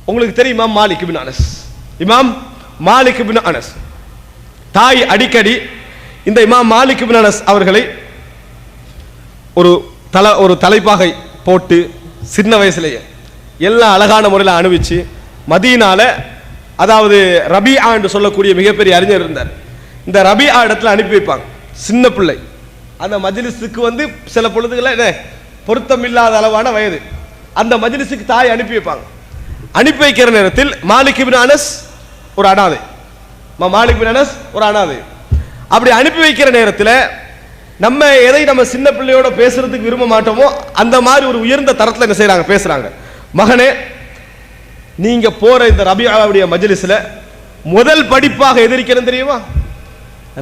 உங்களுக்கு தெரியும் இமாம் மாலிக் இப்னு அனஸ். இமாம் மாலிக் இப்னு அனஸ் தாய் அடிக்கடி இந்த இமாம் மாலிக் இப்னு அனஸ் அவர்களை ஒரு தலைப்பாகை போட்டு சின்ன வயசுலேயே எல்லாம் அழகான முறையில் அனுபவிச்சு மதீனால, அதாவது ரபிஆ என்று சொல்லக்கூடிய மிகப்பெரிய அறிஞர் இருந்தார். இந்த ரபிஆ இடத்துல அனுப்பி வைப்பாங்க. சின்ன பிள்ளை அந்த மஜ்லிஸுக்கு வந்து சில பொழுதுகளை பொருத்தமில்லாத அளவான வயது, அந்த மஜ்லிஸுக்கு தாய் அனுப்பி வைப்பாங்க. அனுப்பி வைக்கிற நேரத்தில் மாலிக் இப்னு அனஸ் ஒரு அனாதை, மாலிக் இப்னு அனஸ் ஒரு அனாதை. அப்படி அனுப்பி வைக்கிற நேரத்தில் நம்ம எதை நம்ம சின்ன பிள்ளையோட பேசுறதுக்கு விரும்ப மாட்டோமோ அந்த மாதிரி ஒரு உயர்ந்த தரத்தில் என்ன செய்யறாங்க, பேசுறாங்க. மகனே, நீங்க போற இந்த ரபிஆவுடைய மஜ்லிஸ்ல முதல் படிப்பாக எதிர்க்கிறது தெரியுமா?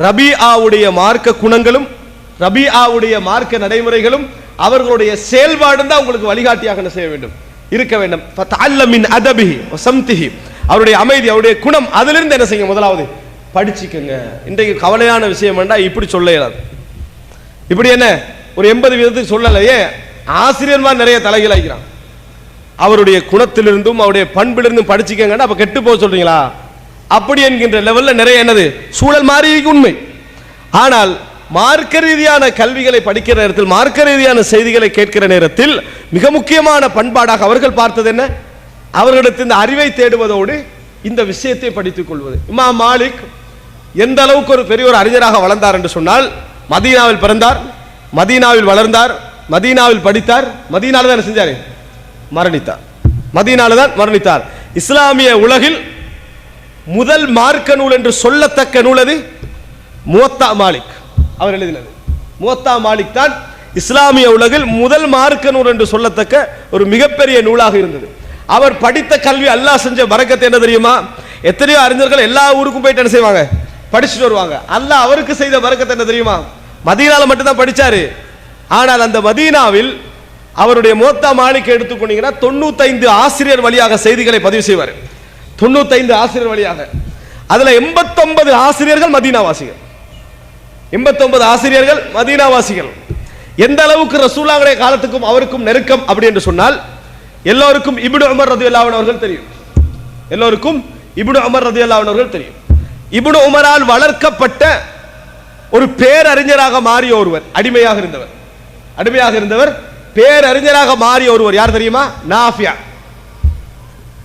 ரபிஆவுடைய மார்க்க குணங்களும் ரபிஆவுடைய மார்க்க நடைமுறைகளும் அவர்களுடைய செயல்பாடும் தான் உங்களுக்கு வழிகாட்டியாக என்ன செய்ய வேண்டும், இருக்க வேண்டும். ஃபதஅல்லமின் அதபிஹி வஸம்திஹி, அவருடைய அமைதி, அவருடைய குணம், அதிலிருந்து என்ன செய்யுங்க, முதலாவது படிச்சுக்கங்க. இன்றைக்கு கவலையான விஷயம் வேண்டா, இப்படி சொல்ல இயலாது. இப்படி என்ன ஒரு 80% சொல்லலையே, ஆசிரியர்மார் நிறைய தலைகீழாக்கிறான். அவருடைய குணத்திலிருந்தும் அவருடைய பண்பிலிருந்தும் படிச்சுக்கங்கன்னா அப்ப கெட்டு போக சொல்றீங்களா? அப்படி என்கின்ற லெவல்ல நிறைய என்னது சூழல் மாறி உண்மை. ஆனால் மார்க்க ரீதியான கல்விகளை படிக்கிற நேரத்தில், மார்க்க ரீதியான செய்திகளை கேட்கிற நேரத்தில் மிக முக்கியமான பண்பாடாக அவர்கள் பார்த்தது என்ன? அவர்களிடத்தில் இந்த அறிவை தேடுவதோடு இந்த விஷயத்தை படித்துக் கொள்வது. இமாம் மாலிக் எந்த அளவுக்கு ஒரு பெரிய ஒரு அறிஞராக வளர்ந்தார் என்று சொன்னால், மதீனாவில் பிறந்தார், மதீனாவில் வளர்ந்தார், மதீனாவில் படித்தார், மதீனாவில் தான் செஞ்சாரு, மரணித்தார். மதீனாவில் தான் மரணித்தார். இஸ்லாமிய உலகில் முதல் மார்க்க நூல் என்று சொல்லத்தக்க நூல் அது முவத்தா மாலிக் அவர் எழுதினது. முவத்தா மாலிக் தான் இஸ்லாமிய உலகில் முதல் மார்க்க நூல் என்று சொல்லத்தக்க ஒரு மிகப்பெரிய நூலாக இருந்தது. அவர் படித்த கல்வி அல்லாஹ் செஞ்ச பரக்கத்து என்ன தெரியுமா? எத்தனையோ அறிஞர்கள் எல்லா ஊருக்கும் போயிட்டு என்ன செய்வாங்க, படிச்சுட்டு வருவாங்க. அல்லாஹ் அவருக்கு செய்த பரக்கத்து என்ன தெரியுமா? மதீனால மட்டும்தான் படிச்சாரு. ஆனால் அந்த மதீனாவில் அவருடைய முவத்தா மாலிக் எடுத்துக்கொண்டீங்கன்னா 95 ஆசிரியர் வழியாக செய்திகளை பதிவு செய்வார். 95 ஆசிரியர் வழியாக. அதுல 89 ஆசிரியர்கள் மதீனாவாசிகள். 89 ஆசிரியர்கள் மதீனாவாசிகள். எந்த அளவுக்கு ரசூலுல்லாஹ்வுடைய காலத்துக்கும் அவருக்கும் நெருக்கம் அப்படி என்று சொன்னால், எல்லோருக்கும் இப்னு உமர் ரலியல்லாஹு அன்ஹு அவர்கள் தெரியும். எல்லோருக்கும் இப்னு உமர் ரலியல்லாஹு அன்ஹு அவர்கள் தெரியும். இப்னு உமரால் வளர்க்கப்பட்ட ஒரு பேரறிஞராக மாறிய ஒருவர், அடிமையாக இருந்தவர் பேரறிஞராக மாறிய ஒருவர் யார் தெரியுமா? நாஃபியா.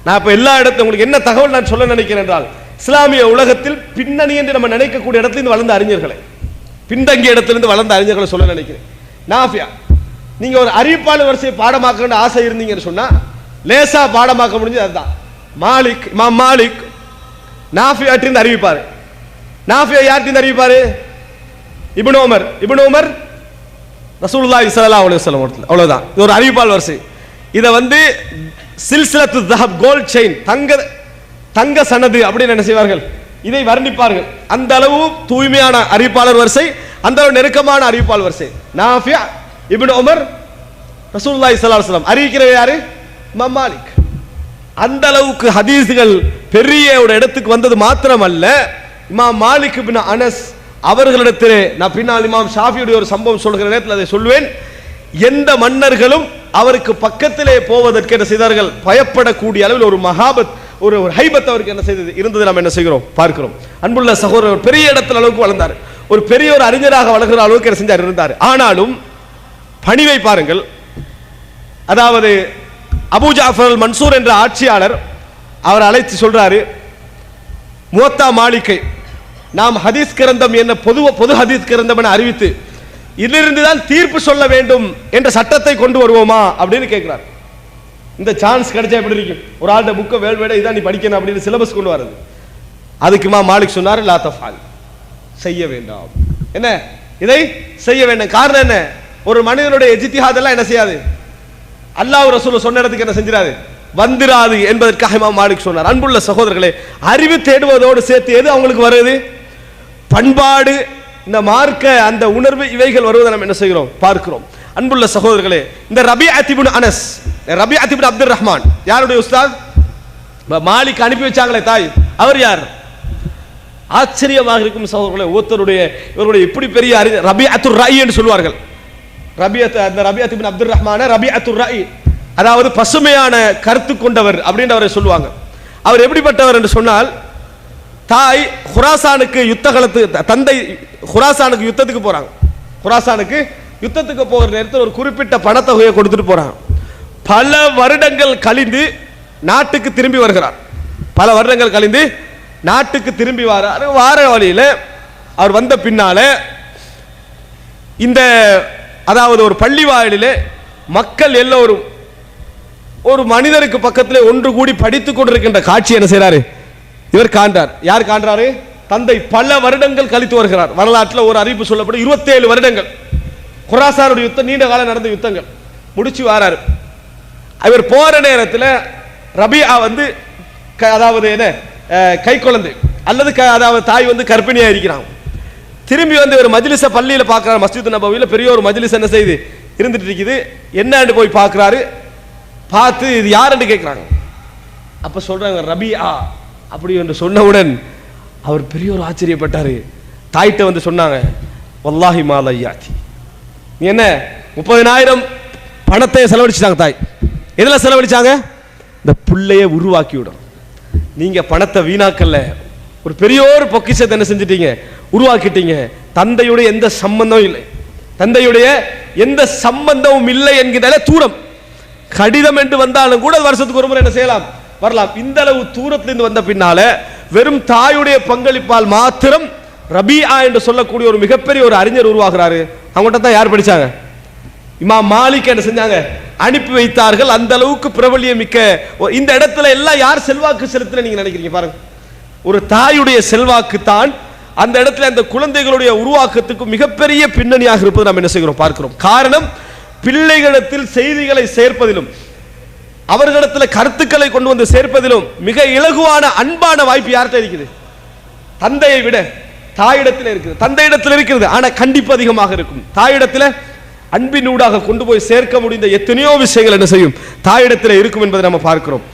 நான் இப்ப எல்லா இடத்துல உங்களுக்கு என்ன தகவல் நான் சொல்ல நினைக்கிறேன் என்றால், இஸ்லாமிய உலகத்தில் பின்னணி என்று நம்ம நினைக்கக்கூடிய இடத்திலிருந்து வளர்ந்த அறிஞர்களை, பின்தங்கிய இடத்திலிருந்து வளர்ந்த அறிஞர்களை சொல்ல நினைக்கிறேன். நாஃபியா, நீங்க ஒரு அறிவிப்பாளர் வரிசையை பாடமாக்க ஆசை இருந்தீங்கன்னு சொன்னா லேசா பாடமாக்க முடிஞ்சது அதுதான். மாலிக், இமாம் மாலிக் நாஃபியாட்டிருந்து அறிவிப்பாரு. நாஃபியா யார்ட்டிருந்து அறிவிப்பாரு? இப்னு உமர். இப்னு உமர் ரசூலுல்லாஹி ஸல்லல்லாஹு அலைஹி வஸல்லம், அவ்வளவுதான். இது ஒரு அறிவிப்பாளர் வரிசை. இதை வந்து சில்சிலத்து தஹப், கோல்ட் செயின், தங்க சனது அப்படின்னு என்ன செய்வார்கள், இதை வர்ணிப்பார்கள். அந்த அளவு தூய்மையான அறிவிப்பாளர் வரிசை, அந்த அளவு நெருக்கமான அறிவிப்பாளர் வரிசை. நாஃபியா, இப்னு உமர், ரசூலுல்லாஹி ஸல்லல்லாஹு அலைஹி வஸல்லம். அறிவிக்கிறவர் யாரு? இமாம் மாலிக். அந்த அளவுக்கு ஹதீஸ்கள் பெரிய ஒரு இடத்துக்கு வந்தது மாத்திரமல்ல, இமாம் மாலிக் இப்னு அனஸ் அவர்களிடத்திலே, நான் பின்னால் இமாம் ஷாஃபியுடைய ஒரு சம்பவம் சொல்கிற நேரத்தில் அதை சொல்வேன், எந்த மன்னர்களும் அவருக்கு பக்கத்திலே போவதற்கு என்ன செய்தார்கள், பயப்படக்கூடிய அளவில் ஒரு மஹாபத், ஒரு ஹைபத் அவருக்கு என்ன செய்தது இருந்தது. நாம் என்ன செய்கிறோம், பார்க்கிறோம். அன்புள்ள சகோதரர் பெரிய இடத்துல அளவுக்கு வளர்ந்தார், ஒரு பெரிய ஒரு அறிஞராக வளர்கிற அளவுக்கு என்ன செஞ்சார், இருந்தார். ஆனாலும் பணிவை பாருங்கள். அதாவது அபூ ஜாஃபர் அல் மன்சூர் என்ற ஆட்சியாளர் அவர் அழைத்து சொல்றாரு, முவத்தா மாலிக்கை நாம் ஹதீஸ் கிரந்தம் என்ன பொது ஹதீஸ் கிரந்தம் என அறிவித்து இதிலிருந்து தான் தீர்ப்பு சொல்ல வேண்டும் என்ற சட்டத்தை கொண்டு வருவோமா அப்படின்னு கேட்கிறார். இந்த சான்ஸ் கிடைச்சா எப்படி இருக்கும்? ஒரு ஆள்கிட்ட புக்கை வேல்வேட இதான் நீ படிக்கணும் அப்படின்னு சிலபஸ் கொண்டு வரது. அதுக்கு இமாம் மாலிக் சொன்னார், லா தஃபால், செய்ய வேண்டாம். என்ன, இதை செய்ய வேண்டாம். காரணம் என்ன? ஒரு மனிதனுடைய இஜ்திஹாத் எல்லாம் என்ன செய்யாது, அல்லாஹ் ரசூல் சொன்ன இடத்துக்கு என்ன செஞ்சிராது, வந்துராது என்பதற்காக இமாம் மாலிக் சொன்னார். அன்புள்ள சகோதரர்களே, அறிவு தேடுவதோடு சேர்த்து எது அவங்களுக்கு வருது, பண்பாடு, இந்த மார்க்க அந்த உணர்வு, இவைகள் வருவதை நாம் என்ன செய்கிறோம், பார்க்கிறோம். அன்புள்ள சகோதரர்களே, இந்த ரபிஅத் இப்னு அனஸ், ரபிஅத் இப்னு அப்துர் ரஹ்மான் யாருடைய உஸ்தாத்? மாலிக் அனுப்பி வச்சாங்களே தாய், அவர் யார்? ஆச்சரியமாக இருக்கும் சகோதரர்களே, ஒருத்தருடைய இவருடைய இப்படி பெரிய ரபிஅத்துர் ரஇ என்று சொல்வார்கள். ரபிஅத், அந்த ரபிஅத் இப்னு அப்துர் ரஹ்மான ரபிஅத்துர் ரஇ, அதாவது பசுமையான கருத்து கொண்டவர் அப்படின்னு அவரை சொல்லுவாங்க. அவர் எப்படிப்பட்டவர் என்று சொன்னால், தாய் குராசானுக்கு தந்தை குராசானுக்கு யுத்தத்துக்கு போறாங்க. குராசானுக்கு யுத்தத்துக்கு போகிற நேரத்தில் ஒரு குறிப்பிட்ட பணத்தொகையை கொடுத்துட்டு போறாங்க. பல வருடங்கள் கழிந்து நாட்டுக்கு திரும்பி வருகிறார். பல வருடங்கள் கழிந்து நாட்டுக்கு திரும்பி வார வழியில அவர் வந்த பின்னால இந்த அதாவது ஒரு பள்ளி வாயிலே மக்கள் எல்லோரும் ஒரு மனிதருக்கு பக்கத்தில் ஒன்று கூடி படித்துக் கொண்டிருக்கின்ற காட்சி என்ன செய்யறாரு, இவர் காண்றார். யார் காண்றாரு? தந்தை பல வருடங்கள் கழித்து வருகிறார். வரலாற்றில் ஒரு அறிவிப்பு சொல்லப்படும் 27 வருடங்கள் குராசானுடைய யுத்தம், நீண்ட காலம் நடந்த யுத்தங்கள் முடிச்சு வாராரு. இவர் போற நேரத்தில் ரபியா வந்து அதாவது என்ன கை குழந்தை அல்லது அதாவது தாய் வந்து கர்ப்பிணியா இருக்கிறாங்க. திரும்பி வந்து ஒரு மஜ்லிஸ பள்ளியில் பார்க்கிறார். மஸ்ஜித் நபவியில் பெரிய ஒரு மஜ்லிஸ் என்ன செய்து இருந்துட்டு இருக்குது. என்னன்னு போய் பார்க்கிறாரு. பார்த்து இது யாருன்னு கேட்கிறாங்க. அப்ப சொல்றாங்க ரபியா அப்படி என்று சொன்னவுடன் அவர் பெரிய ஒரு ஆச்சரியப்பட்டாரு. தாய்கிட்ட வந்து சொன்னாங்க, வல்லாஹி மாலையாத்தி, நீ என்ன 30,000 பணத்தை செலவழிச்சாங்க. தாய் எதுல செலவழிச்சாங்க? இந்த பிள்ளைய உருவாக்கி விடும். நீங்க பணத்தை வீணாக்கல்ல, ஒரு பெரிய ஒரு பொக்கிஷத்தை என்ன செஞ்சிட்டீங்க, உருவாக்கிட்டீங்க. தந்தையுடைய எந்த சம்பந்தமும் இல்லை, தந்தையுடைய எந்த சம்பந்தமும் இல்லை என்கிற தூரம். கடிதம் என்று வந்தாலும் கூட வருஷத்துக்கு ஒரு முறை என்ன செய்யலாம், வரலாம். இந்த அளவு தூரத்திலிருந்து வந்த பின்னால வெறும் தாயுடைய பங்களிப்பால் மாத்திரம் ரபியா என்று சொல்லக்கூடிய ஒரு மிகப்பெரிய ஒரு அறிஞர் உருவாகிறாரு. அவங்ககிட்ட தான் யார் படிச்சாங்க? இமாம் மாலிக் என்ன செஞ்சாங்க, அனுப்பி வைத்தார்கள். அந்த அளவுக்கு பிரபல்யம் மிக்க இந்த இடத்துல எல்லாம் யார் செல்வாக்கு செலுத்தின நீங்க நினைக்கிறீங்க பாருங்க. ஒரு தாயுடைய செல்வாக்கு தான் அந்த இடத்துல அந்த குழந்தைகளுடைய உருவாக்கத்துக்கு மிகப்பெரிய பின்னணியாக இருப்பது நாம் என்ன செய்கிறோம் பார்க்கிறோம். காரணம், பிள்ளைகளிடத்தில் செய்திகளை சேர்ப்பதிலும் அவர்களிடத்தில் கருத்துக்களை கொண்டு வந்து சேர்ப்பதிலும் மிக இலகுவான அன்பான வாய்ப்பு யார்கிட்ட இருக்குது? தந்தையை விட தாயிடத்தில் இருக்குது. தந்தையிடத்தில் இருக்கிறது, ஆனா கண்டிப்பு அதிகமாக இருக்கும். தாயிடத்தில் அன்பினூடாக கொண்டு போய் சேர்க்க முடிந்த எத்தனையோ விஷயங்கள் என்ன செய்யும் தாயிடத்தில் இருக்கும் என்பதை நம்ம பார்க்கிறோம்.